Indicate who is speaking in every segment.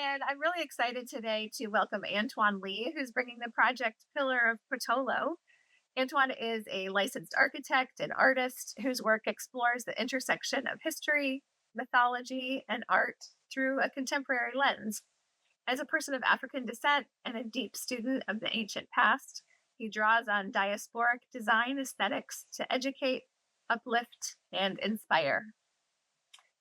Speaker 1: And I'm really excited today to welcome Antwane Lee, who's bringing the project Pillar of Po Tolo. Antwane is a licensed architect and artist whose work explores the intersection of history, mythology, and art through a contemporary lens. As a person of African descent and a deep student of the ancient past, he draws on diasporic design aesthetics to educate, uplift, and inspire.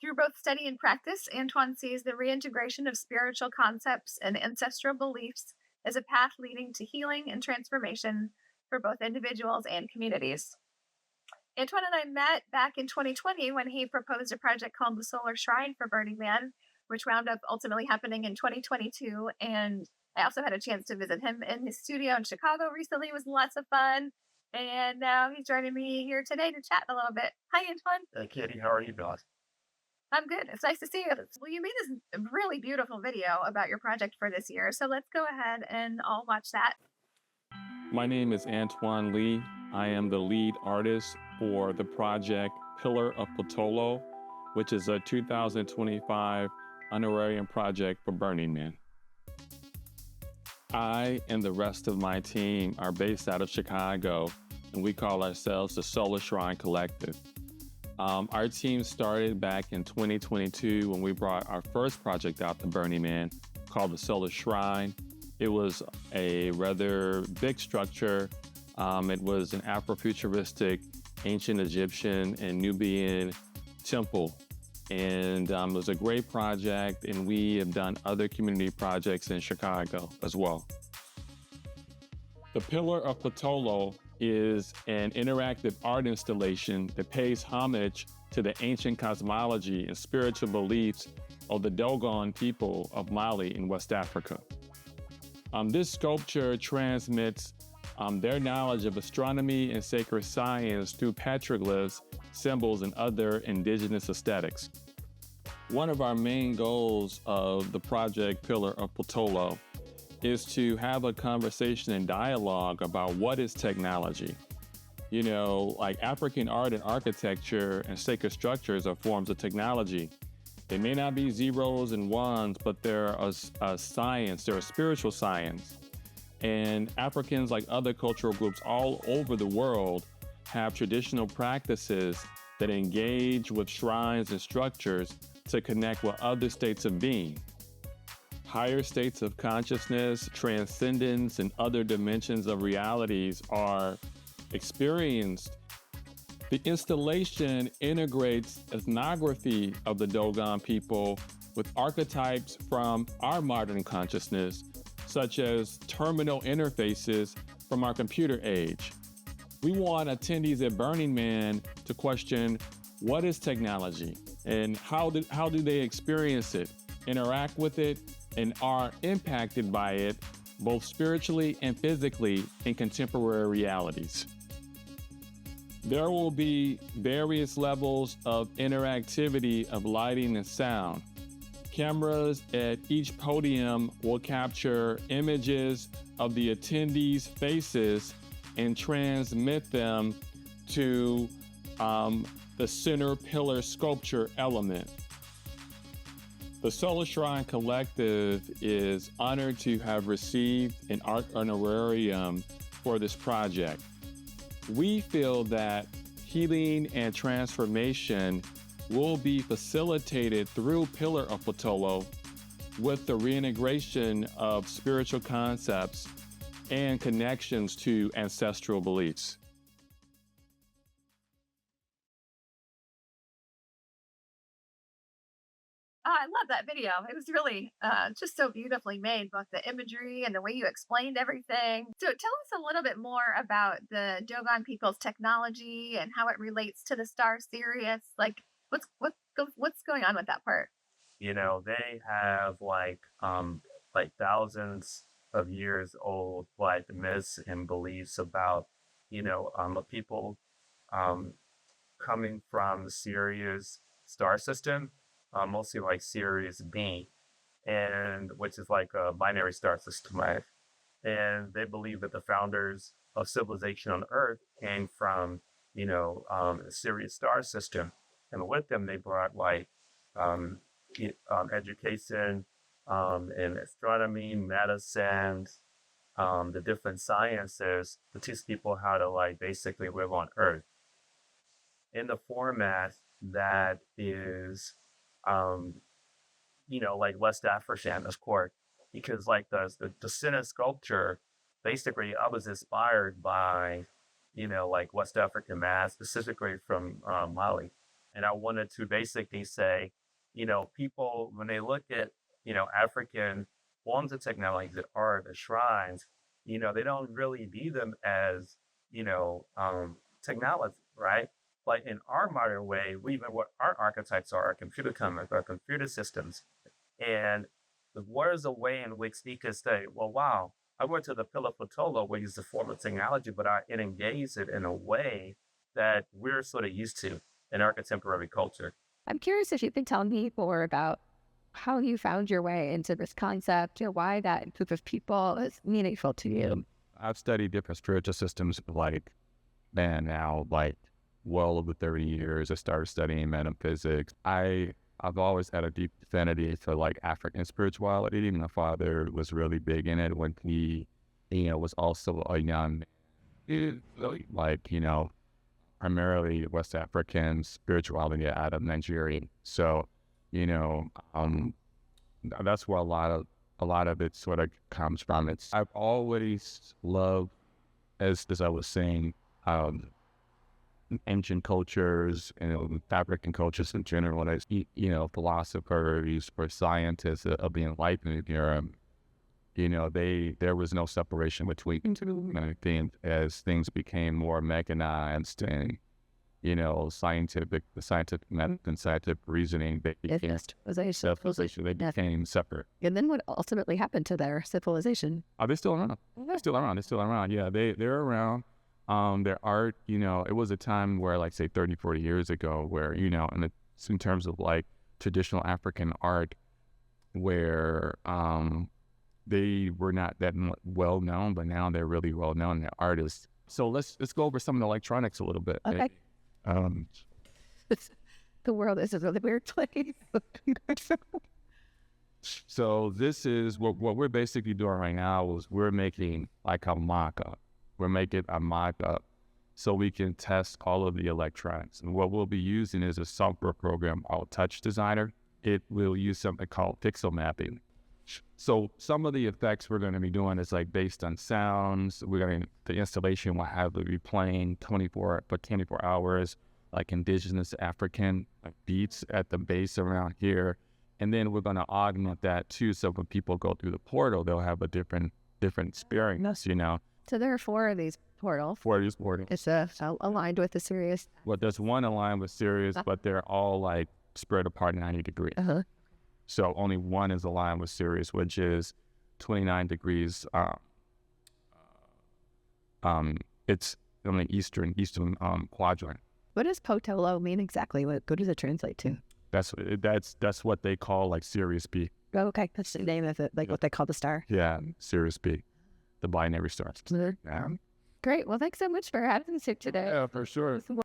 Speaker 1: Through both study and practice, Antwane sees the reintegration of spiritual concepts and ancestral beliefs as a path leading to healing and transformation for both individuals and communities. Antwane and I met back in 2020 when he proposed a project called the Solar Shrine for Burning Man, which wound up ultimately happening in 2022. And I also had a chance to visit him in his studio in Chicago recently. It was lots of fun. And now he's joining me here today to chat a little bit. Hi, Antwane.
Speaker 2: Hey, Kitty, how are you doing?
Speaker 1: I'm good. It's nice to see you. Well, you made this really beautiful video about your project for this year. So let's go ahead and all watch that.
Speaker 3: My name is Antwane Lee. I am the lead artist for the project Pillar of Po Tolo, which is a 2025 honorarium project for Burning Man. I and the rest of my team are based out of Chicago, and we call ourselves the Solar Shrine Collective. Our team started back in 2022 when we brought our first project out to Burning Man called the Solar Shrine. It was a rather big structure. It was an Afrofuturistic, ancient Egyptian and Nubian temple. And it was a great project, and we have done other community projects in Chicago as well. The Pillar of Po Tolo is an interactive art installation that pays homage to the ancient cosmology and spiritual beliefs of the Dogon people of Mali in West Africa. This sculpture transmits their knowledge of astronomy and sacred science through petroglyphs, symbols, and other indigenous aesthetics. One of our main goals of the project Pillar of Po Tolo is to have a conversation and dialogue about what is technology. You know, like African art and architecture and sacred structures are forms of technology. They may not be zeros and ones, but they're a science, they're a spiritual science. And Africans, like other cultural groups all over the world, have traditional practices that engage with shrines and structures to connect with other states of being. Higher states of consciousness, transcendence, and other dimensions of realities are experienced. The installation integrates ethnography of the Dogon people with archetypes from our modern consciousness, such as terminal interfaces from our computer age. We want attendees at Burning Man to question, what is technology and how do they experience it, interact with it, and are impacted by it, both spiritually and physically in contemporary realities. There will be various levels of interactivity of lighting and sound. Cameras at each podium will capture images of the attendees' faces and transmit them to the center pillar sculpture element. The Solar Shrine Collective is honored to have received an art honorarium for this project. We feel that healing and transformation will be facilitated through Pillar of Po Tolo with the reintegration of spiritual concepts and connections to ancestral beliefs.
Speaker 1: I love that video. It was really just so beautifully made, both the imagery and the way you explained everything. So tell us a little bit more about the Dogon people's technology and how it relates to the star Sirius. Like, what's going on with that part?
Speaker 2: You know, they have like thousands of years old myths and beliefs about people coming from Sirius star system, mostly like Sirius B, and which is like a binary star system, right? And they believe that the founders of civilization on Earth came from the Sirius star system, and with them they brought education, in astronomy, medicine, the different sciences to teach people how to like basically live on Earth in the format that is, um, like West African, of course, because like the Senate sculpture, basically, I was inspired by, like West African math, specifically from Mali, and I wanted to basically say, people when they look at African forms of technology that are the shrines, they don't really view them as technology, right? Like in our modern way, we even what our archetypes are, our computer our computer systems, and what is a way in which we could say, well, wow, I went to the Pillar of Po Tolo, where it's a form of technology, but it engaged it in a way that we're sort of used to in our contemporary culture.
Speaker 4: I'm curious if you can tell me more about how you found your way into this concept, why that group of people is meaningful to you.
Speaker 3: I've studied different spiritual systems like, man, now like well over 30 years. I started studying metaphysics. I've always had a deep affinity for like African spirituality. My father was really big in it when he, was also a young, like, primarily West African spirituality out of Nigeria. So, you know, um, that's where a lot of it sort of comes from. I've always loved, as I was saying, ancient cultures and African cultures in general, as philosophers or scientists of the Enlightenment era. There was no separation between the two. And I think as things became more mechanized and the scientific method and scientific reasoning, they became civilization. They became separate.
Speaker 4: And then what ultimately happened to their civilization?
Speaker 3: Are they still around? They're still around. They're still around. Yeah, they're around. Their art, it was a time where, like, say 30, 40 years ago, where, in terms of like traditional African art, where they were not that well known, but now they're really well known. They're artists. So let's go over some of the electronics a little bit.
Speaker 4: Okay.
Speaker 3: Um,
Speaker 4: The world is a really weird place.
Speaker 3: so this is what we're basically doing right now is we're making like a mock-up. We're making a mock-up so we can test all of the electronics. And what we'll be using is a software program called Touch Designer. It will use something called pixel mapping. So some of the effects we're going to be doing is like based on sounds. The installation will have to be playing 24 hours, like indigenous African beats at the base around here. And then we're going to augment that too. So when people go through the portal, they'll have a different experience,
Speaker 4: So there are 4 of these portals.
Speaker 3: 4 of these portals.
Speaker 4: It's aligned with the Sirius.
Speaker 3: Well, there's one aligned with Sirius, but they're all like spread apart 90 degrees.
Speaker 4: Uh-huh.
Speaker 3: So only one is aligned with Sirius, which is 29 degrees. It's on the eastern quadrant.
Speaker 4: What does Po Tolo mean exactly? What does it translate to?
Speaker 3: That's what they call like Sirius B.
Speaker 4: Oh, okay, that's the name of it, like what they call the star.
Speaker 3: Yeah, Sirius B, the binary stars.
Speaker 4: Mm-hmm.
Speaker 3: Yeah.
Speaker 4: Great. Well, thanks so much for having us here today.
Speaker 3: Yeah, for sure.